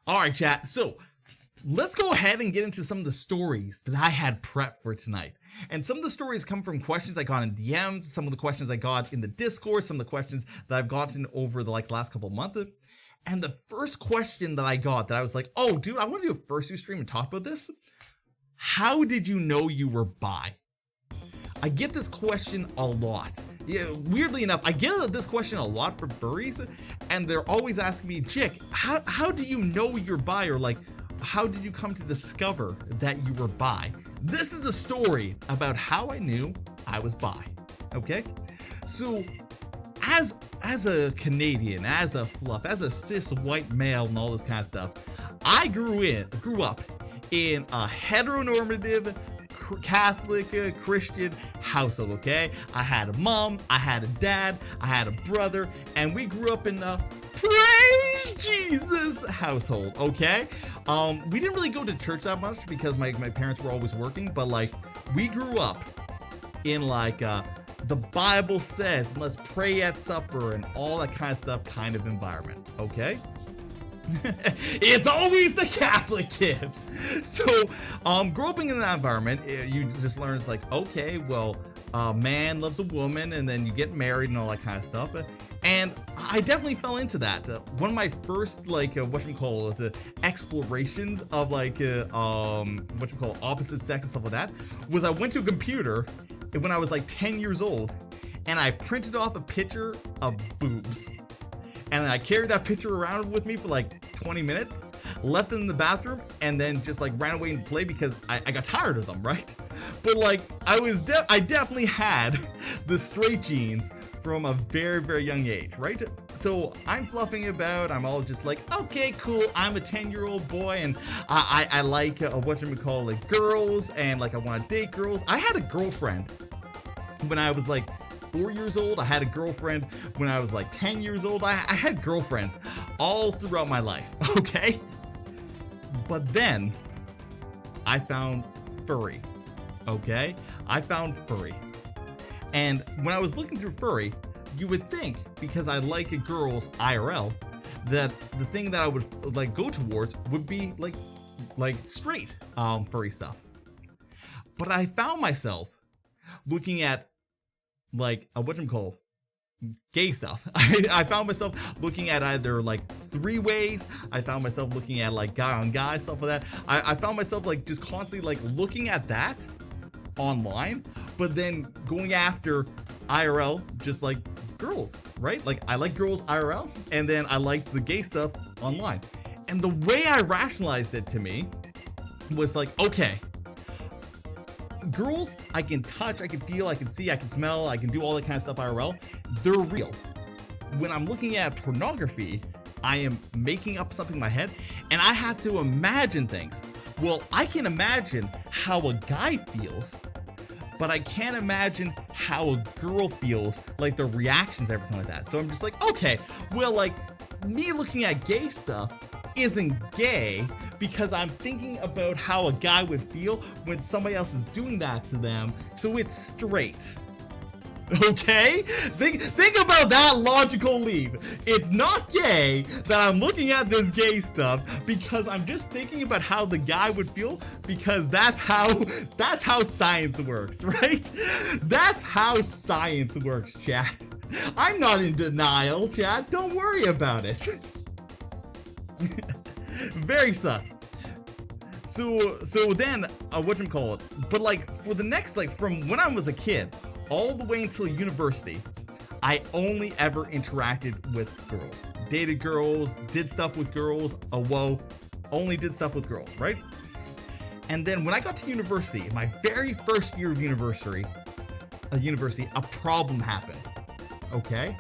All right, chat. So let's go ahead and get into some of the stories that I had prepped for tonight. And some of the stories come from questions I got in DMs, some of the questions I got in the Discord, some of the questions that I've gotten over the last couple of months. And the first question that I got that I was like, oh, dude, I want to do a fursuit stream and talk about this. How did you know you were bi? I get this question a lot. Yeah, weirdly enough, I get this question a lot from furries, and they're always asking me, Jik, how do you know you're bi? Or like, how did you come to discover that you were bi? This is the story about how I knew I was bi. Okay? So, as a Canadian, as a fluff, as a cis white male and all this kind of stuff, I grew up in a heteronormative Catholic Christian household, okay? I had a mom, I had a dad, I had a brother, and we grew up in a praise Jesus household, okay? We didn't really go to church that much because my parents were always working, but like we grew up in like the Bible says, and let's pray at supper and all that kind of stuff kind of environment, okay? It's always the Catholic kids. So, growing in that environment, you just learn it's like, okay, well, a man loves a woman, and then you get married and all that kind of stuff. And I definitely fell into that. One of my first, explorations of opposite sex and stuff like that was I went to a computer when I was like 10 years old, and I printed off a picture of boobs. And I carried that picture around with me for like 20 minutes, left it in the bathroom, and then just like ran away and played because I got tired of them, right? But like I definitely had the straight genes from a very, very young age, right? So I'm fluffing about, I'm all just like, okay, cool, I'm a 10-year-old boy, and I like girls, and like I want to date girls. I had a girlfriend when I was like 4 years old. I had a girlfriend when I was like 10 years old. I had girlfriends all throughout my life, okay? But then I found furry, okay? I found furry. And when I was looking through furry, you would think, because I like girls IRL, that the thing that I would like go towards would be like straight furry stuff. But I found myself looking at like gay stuff. I found myself looking at either like 3-ways. I found myself looking at like guy on guy stuff like that. I found myself like just constantly like looking at that online, but then going after IRL, just like girls, right? Like I like girls IRL, and then I like the gay stuff online. And the way I rationalized it to me was like, okay, girls, I can touch, I can feel, I can see, I can smell, I can do all that kind of stuff IRL. They're real. When I'm looking at pornography, I am making up something in my head, and I have to imagine things. Well, I can imagine how a guy feels, but I can't imagine how a girl feels, like the reactions, everything like that. So I'm just like, okay, well, like me looking at gay stuff isn't gay because I'm thinking about how a guy would feel when somebody else is doing that to them, so it's straight. Okay? Think about that logical leap. It's not gay that I'm looking at this gay stuff because I'm just thinking about how the guy would feel, because that's how science works, right? That's how science works, chat. I'm not in denial, chat. Don't worry about it. Very sus. So then but like for the next, like from when I was a kid all the way until university, I only ever interacted with girls, dated girls, did stuff with girls. Only did stuff with girls, right? And then when I got to university, my very first year of university, a problem happened. Okay?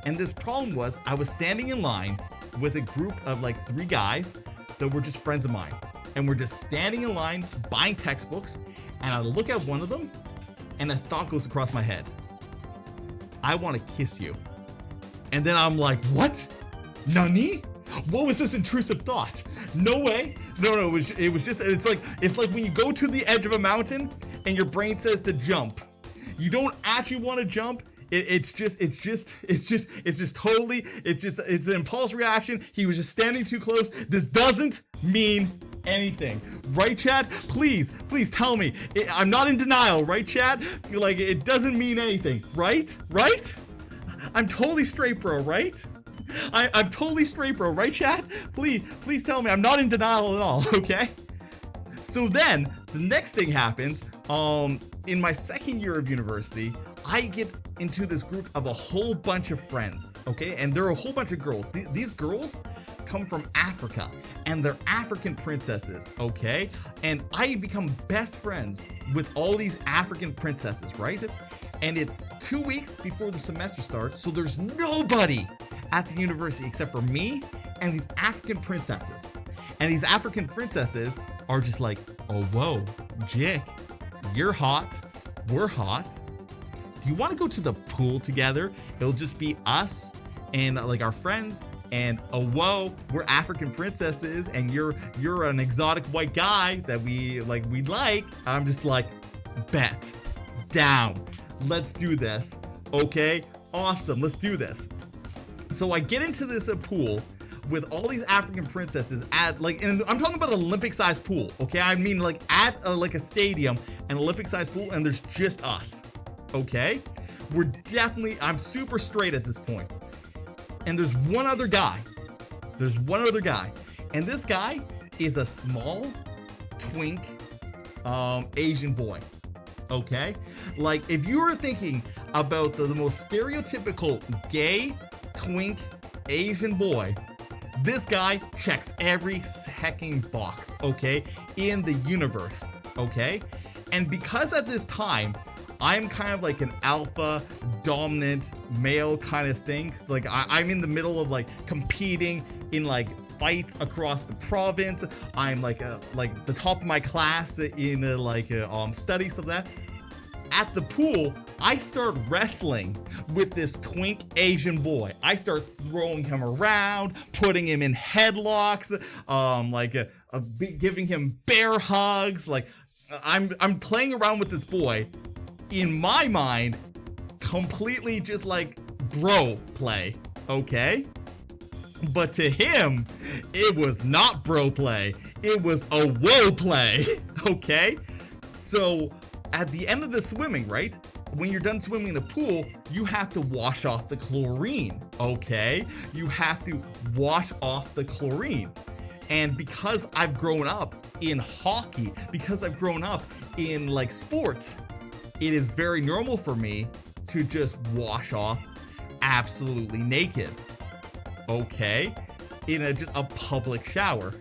And this problem was I was standing in line with a group of like 3 guys that were just friends of mine. And we're just standing in line buying textbooks, and I look at one of them and a thought goes across my head. I want to kiss you. And then I'm like, what? Nani? What was this intrusive thought? No way. No, it was just, it's like when you go to the edge of a mountain and your brain says to jump. You don't actually want to jump, It's an impulse reaction. He was just standing too close. This doesn't mean anything, right, Chad? Please tell me. I'm not in denial, right, Chad? Like, it doesn't mean anything, right? I'm totally straight, bro, right? I'm totally straight, bro, right, Chad? Please tell me I'm not in denial at all, okay? So then the next thing happens. In my second year of university, I get into this group of a whole bunch of friends, okay? And there are a whole bunch of girls. These girls come from Africa, and they're African princesses, okay? And I become best friends with all these African princesses, right? And it's 2 weeks before the semester starts, so there's nobody at the university except for me and these African princesses. And these African princesses are just like, oh, whoa, Jik, you're hot, we're hot. Do you want to go to the pool together? It'll just be us and like our friends. And oh, whoa, we're African princesses, and you're an exotic white guy that we like. I'm just like, bet down. Let's do this. Okay, awesome. Let's do this. So I get into this pool with all these African princesses at like, and I'm talking about an Olympic-sized pool. Okay, I mean like at like a stadium, an Olympic-sized pool, and there's just us. Okay, I'm super straight at this point. And there's one other guy. And this guy is a small, twink, Asian boy. Okay? Like, if you were thinking about the most stereotypical gay, twink, Asian boy, this guy checks every hecking box, okay, in the universe, okay? And because at this time, I'm kind of like an alpha dominant male kind of thing. Like I'm in the middle of like competing in like fights across the province. I'm like the top of my class in studies of that. At the pool, I start wrestling with this twink Asian boy. I start throwing him around, putting him in headlocks, giving him bear hugs. Like I'm playing around with this boy. In my mind, completely just like bro play, okay? But to him, it was not bro play. It was a whoa play, okay? So at the end of the swimming, right? When you're done swimming in the pool, you have to wash off the chlorine, okay? You have to wash off the chlorine. And because I've grown up in hockey, because I've grown up in like sports, it is very normal for me to just wash off absolutely naked, okay, in just a public shower.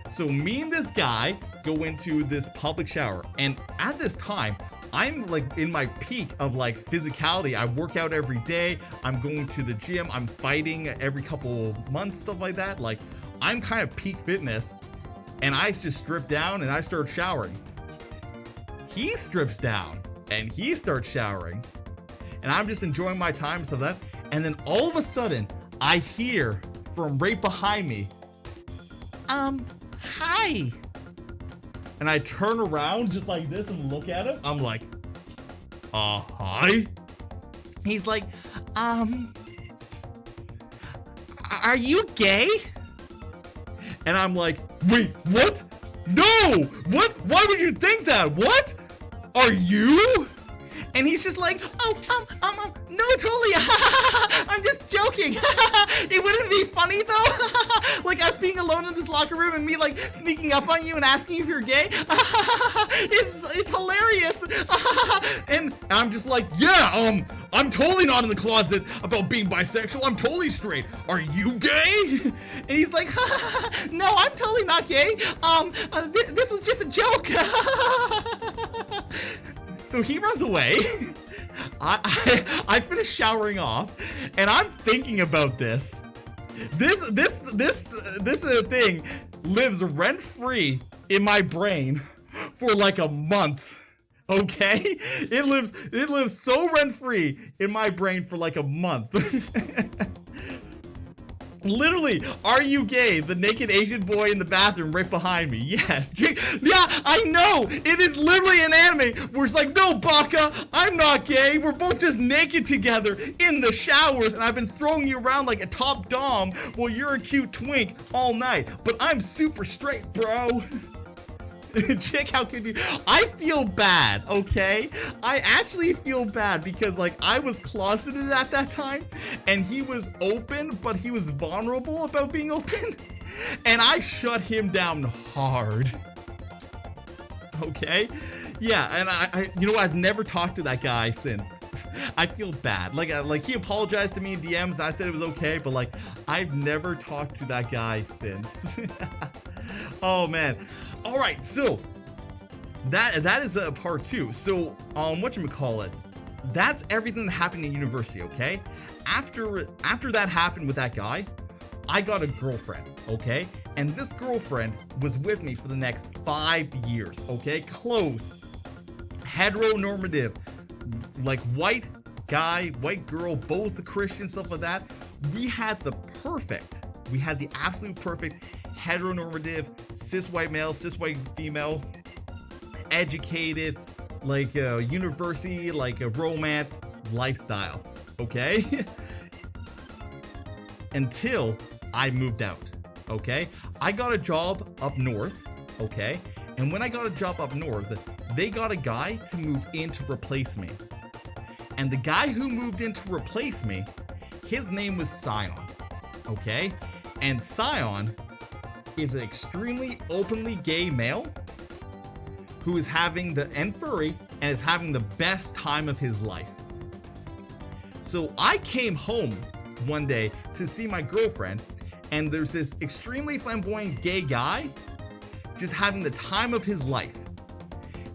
So me and this guy go into this public shower, and at this time, I'm like in my peak of like physicality. I work out every day. I'm going to the gym. I'm fighting every couple of months, stuff like that. Like I'm kind of peak fitness, and I just strip down and I start showering. He strips down and he starts showering, and I'm just enjoying my time, so that, and then all of a sudden I hear from right behind me, hi. And I turn around just like this and look at him. I'm like, hi? He's like, are you gay? And I'm like, wait, what? No! What? Why would you think that? What? Are you? And he's just like, no, totally. I'm just joking. It wouldn't be funny though. Like us being alone in this locker room and me like sneaking up on you and asking if you're gay. It's hilarious. And I'm just like, yeah, I'm totally not in the closet about being bisexual. I'm totally straight. Are you gay? And he's like, no, I'm totally not gay. This was just a joke. So he runs away. I finish showering off, and I'm thinking about this. This thing lives rent free in my brain for like a month. Okay, it lives so rent free in my brain for like a month. Literally, are you gay? The naked Asian boy in the bathroom right behind me. Yes. Yeah, I know. It is literally an anime where it's like, no, Baka, I'm not gay. We're both just naked together in the showers, and I've been throwing you around like a top dom while you're a cute twink all night. But I'm super straight, bro. Chick, how could you? I feel bad, okay? I actually feel bad because, like, I was closeted at that time, and he was open, but he was vulnerable about being open, and I shut him down hard. Okay? Yeah, and I you know what? I've never talked to that guy since. I feel bad. Like he apologized to me in DMs, and I said it was okay, but like, I've never talked to that guy since. Oh man. All right, so that is a part 2. So whatchamacallit, that's everything that happened in university. Okay, after that happened with that guy, I got a girlfriend. Okay, and this girlfriend was with me for the next 5 years. Okay, close, heteronormative, like white guy, white girl, both Christian, stuff like that. We had the absolute perfect heteronormative cis white male, cis white female, educated, like university, like a romance lifestyle. Okay. Until I moved out. Okay, I got a job up north. Okay, and when I got a job up north, they got a guy to move in to replace me, and the guy who moved in to replace me, his name was Sion. Okay, and Sion is an extremely openly gay male who is having and furry, and is having the best time of his life. So I came home one day to see my girlfriend, and there's this extremely flamboyant gay guy just having the time of his life.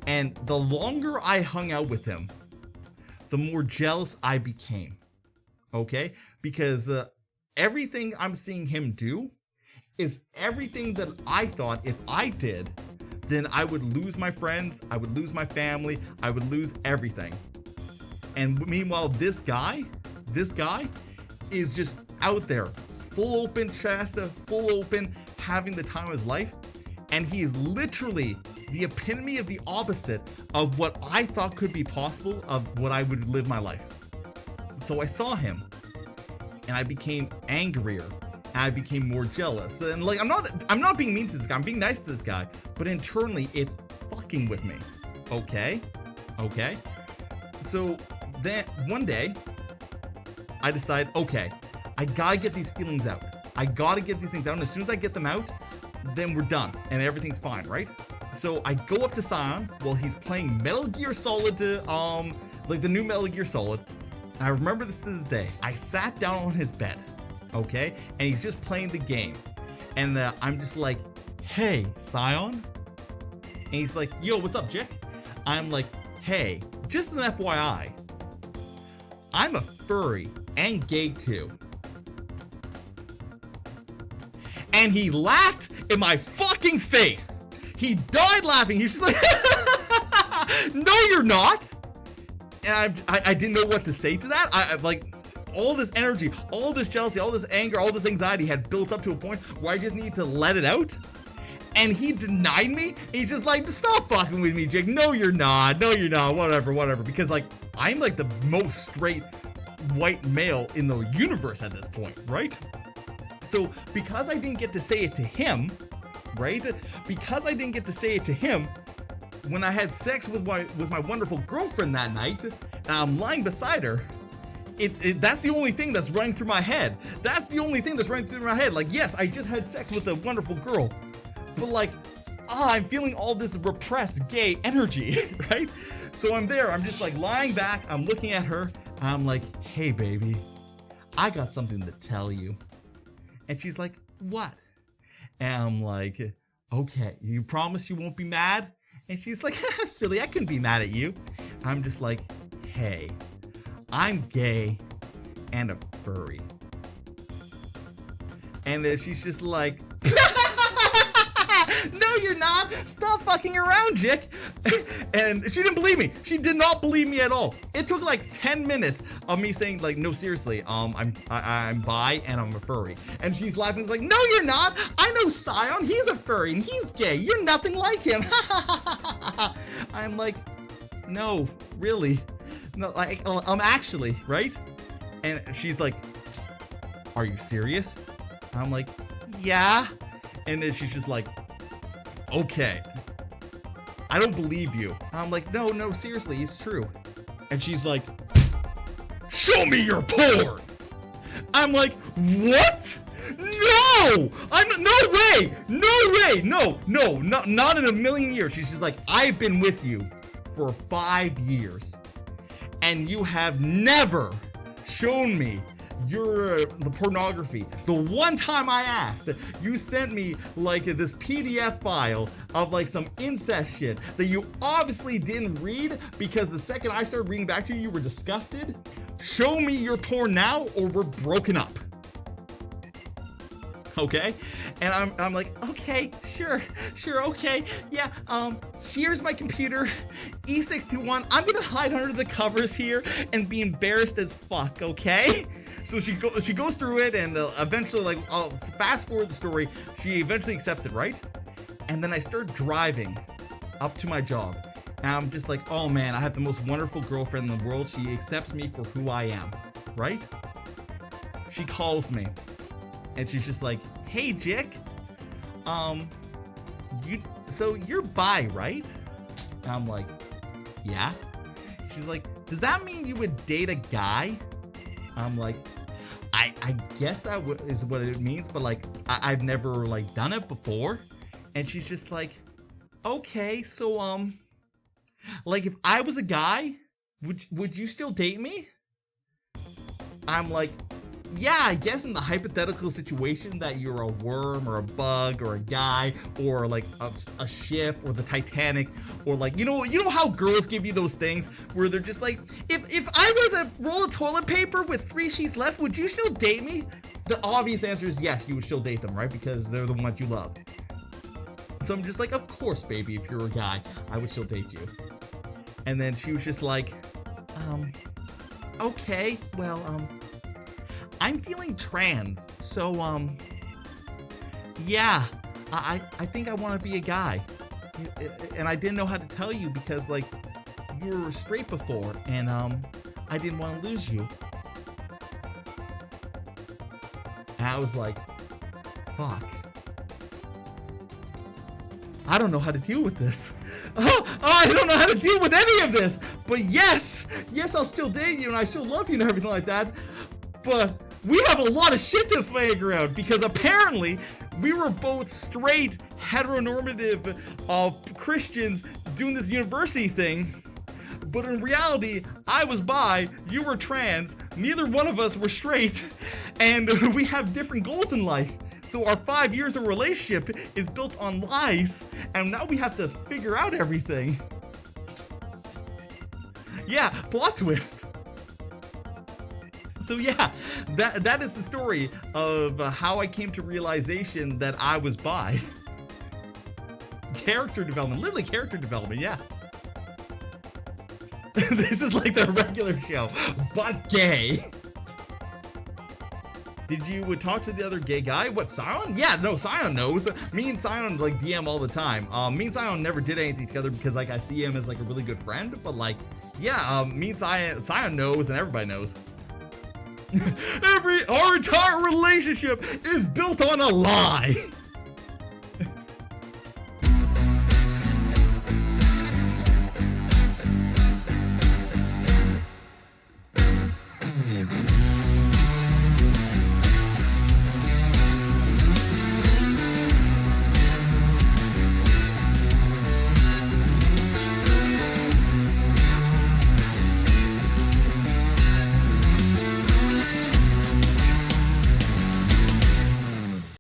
And the longer I hung out with him, the more jealous I became. Okay? Because everything I'm seeing him do is everything that I thought if I did, then I would lose my friends, I would lose my family, I would lose everything. And meanwhile, this guy is just out there, full open chest, full open, having the time of his life. And he is literally the epitome of the opposite of what I thought could be possible of what I would live my life. So I saw him, and I became angrier. I became more jealous, and like I'm not being mean to this guy. I'm being nice to this guy, but internally it's fucking with me. Okay. So then one day I decide, okay, I gotta get these feelings out. I gotta get these things out, and as soon as I get them out, then we're done and everything's fine, right? So I go up to Sion while he's playing Metal Gear Solid, like the new Metal Gear Solid. And I remember this to this day. I sat down on his bed. Okay, and he's just playing the game, and I'm just like, hey, Sion, and he's like, yo, what's up, Jik? I'm like, hey, just an FYI, I'm a furry and gay too. And he laughed in my fucking face. He died laughing. He was just like, no, you're not. And I didn't know what to say to that. I like, all this energy, all this jealousy, all this anger, all this anxiety had built up to a point where I just needed to let it out. And he denied me. He's just like, stop fucking with me, Jake. No, you're not. No, you're not. Whatever. Because like, I'm like the most straight white male in the universe at this point, right? So because I didn't get to say it to him, right? Because I didn't get to say it to him, when I had sex with my wonderful girlfriend that night, and I'm lying beside her, that's the only thing that's running through my head. That's the only thing that's running through my head. Like, yes, I just had sex with a wonderful girl, but like, I'm feeling all this repressed gay energy, right? So I'm there, I'm just like lying back, I'm looking at her, I'm like, hey baby, I got something to tell you. And she's like, what? And I'm like, okay, you promise you won't be mad? And she's like, silly, I couldn't be mad at you. I'm just like, hey, I'm gay and a furry. And then she's just like, No, you're not. Stop fucking around, Jik. And she didn't believe me. She did not believe me at all. It took like 10 minutes of me saying like, no, seriously, I'm bi and I'm a furry. And she's laughing. It's like, no, you're not. I know Sion. He's a furry and he's gay. You're nothing like him. I'm like, no, really. No, like, I'm actually, right? And she's like, are you serious? I'm like, yeah. And then she's just like, okay, I don't believe you. I'm like, no, seriously, it's true. And she's like, show me your porn. I'm like, what? No, no, not in a million years. She's just like, I've been with you for 5 years and you have never shown me the pornography. The one time I asked, you sent me like this PDF file of like some incest shit that you obviously didn't read because the second I started reading back to you, you were disgusted. Show me your porn now or we're broken up. Okay? And I'm like, okay, sure, okay. Yeah, here's my computer, E621. I'm gonna hide under the covers here and be embarrassed as fuck, okay? So she goes through it and eventually, like, I'll fast forward the story, she eventually accepts it, right? And then I start driving up to my job. And I'm just like, oh man, I have the most wonderful girlfriend in the world. She accepts me for who I am, right? She calls me and she's just like, hey, Jik, so you're bi, right? And I'm like, yeah. She's like, does that mean you would date a guy? I'm like, I guess that is what it means, but like, I've never like done it before. And she's just like, okay, so, like if I was a guy, would you still date me? I'm like, yeah, I guess in the hypothetical situation that you're a worm or a bug or a guy or like a ship or the Titanic or like, you know how girls give you those things where they're just like, if I was a roll of toilet paper with 3 sheets left, would you still date me? The obvious answer is yes, you would still date them, right? Because they're the ones you love. So I'm just like, of course, baby, if you're a guy, I would still date you. And then she was just like, okay, well, I'm feeling trans, so, yeah, I think I want to be a guy. And I didn't know how to tell you because, like, you were straight before, and, I didn't want to lose you. And I was like, fuck. I don't know how to deal with this. Oh, I don't know how to deal with any of this. But yes, I'll still date you, and I still love you and everything like that. But we have a lot of shit to figure out because apparently we were both straight, heteronormative Christians doing this university thing. But in reality, I was bi, you were trans, neither one of us were straight, and we have different goals in life. So our 5 years of relationship is built on lies, and now we have to figure out everything. Yeah, plot twist. So yeah, that is the story of how I came to realization that I was bi. Character development, literally character development, yeah. This is like the regular show, but gay. Did you talk to the other gay guy? What, Sion? Yeah, no, Sion knows. Me and Sion like DM all the time. Me and Sion never did anything together because like I see him as like a really good friend, but like, yeah, me and Sion knows and everybody knows. Our entire relationship is built on a lie.